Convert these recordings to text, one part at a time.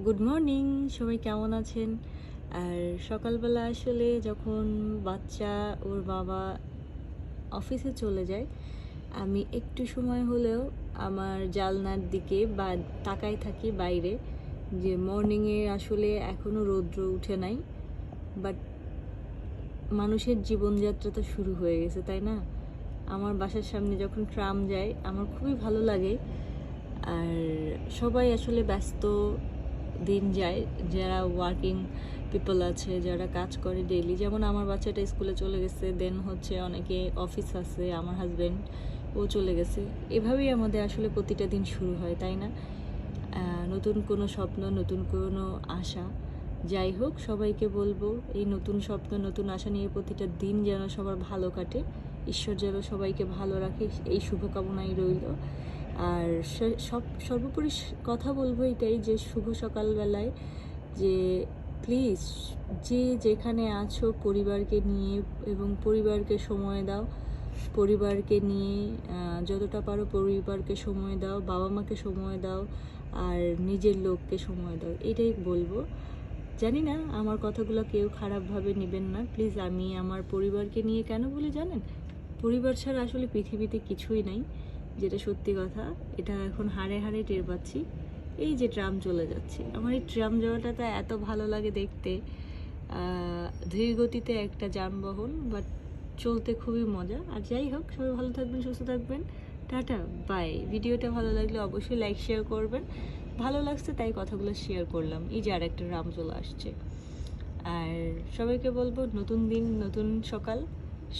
Good morning, সবাই কেমন আছেন? আর সকালবেলা আসলে যখন বাচ্চা ওর বাবা অফিসে চলে যায়, আমি একটু সময় হলেও আমার জানলার দিকে বা তাকায় থাকি বাইরে, যে মর্নিংয়ে আসলে এখনও রৌদ্র উঠে নাই, বাট মানুষের জীবনযাত্রা তো শুরু হয়ে গেছে, তাই না? আমার বাসার সামনে যখন ট্রাম যায় আমার খুবই ভালো লাগে। আর সবাই আসলে ব্যস্ত দিন যায়, যারা ওয়ার্কিং পিপল আছে, যারা কাজ করে ডেইলি, যেমন আমার বাচ্চাটা স্কুলে চলে গেছে, দেন হচ্ছে অনেকে অফিস আছে, আমার হাজব্যান্ড ও চলে গেছে। এভাবেই আমাদের আসলে প্রতিটা দিন শুরু হয়, তাই না? নতুন কোনো স্বপ্ন, নতুন কোনো আশা, যাই হোক সবাইকে বলবো এই নতুন স্বপ্ন, নতুন আশা নিয়ে প্রতিটা দিন যেন সবার ভালো কাটে, ঈশ্বর যেন সবাইকে ভালো রাখে, এই শুভকামনাই রইল। আর সর্বোপরি কথা বলবো এটাই, যে শুভ সকালবেলায় যে প্লিজ যে যেখানে আছো পরিবারকে নিয়ে, এবং পরিবারকে সময় দাও, পরিবারকে নিয়ে যতটা পারো পরিবারকে সময় দাও, বাবা মাকে সময় দাও, আর নিজের লোককে সময় দাও, এটাই বলবো। জানি না আমার কথাগুলো কেউ খারাপভাবে নেবেন না প্লিজ। আমি আমার পরিবারকে নিয়ে কেন বলি জানেন? পরিবার ছাড়া আসলে পৃথিবীতে কিছুই নাই, যেটা সত্যি কথা। এটা এখন হাড়ে হাড়ে টের পাচ্ছি। এই যে ট্রাম চলে যাচ্ছে, আমার এই ট্রাম যাওয়াটা এত ভালো লাগে দেখতে। ধীর গতিতে একটা যানবাহন, বাট চলতে খুবই মজা। আর যাই হোক, সবাই ভালো থাকবেন, সুস্থ থাকবেন। Tata, bye. ভিডিওটা ভালো লাগলে অবশ্যই লাইক শেয়ার করবেন। ভালো লাগছে তাই কথাগুলো শেয়ার করলাম। এই যে আর একটা রাম চলে আসছে। আর সবাইকে বলবো নতুন দিন, নতুন সকাল,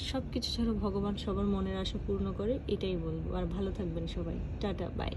সব কিছু যেন ভগবান সবার মনের আশা পূর্ণ করে, এটাই বলবো। আর ভালো থাকবেন সবাই। Tata, by.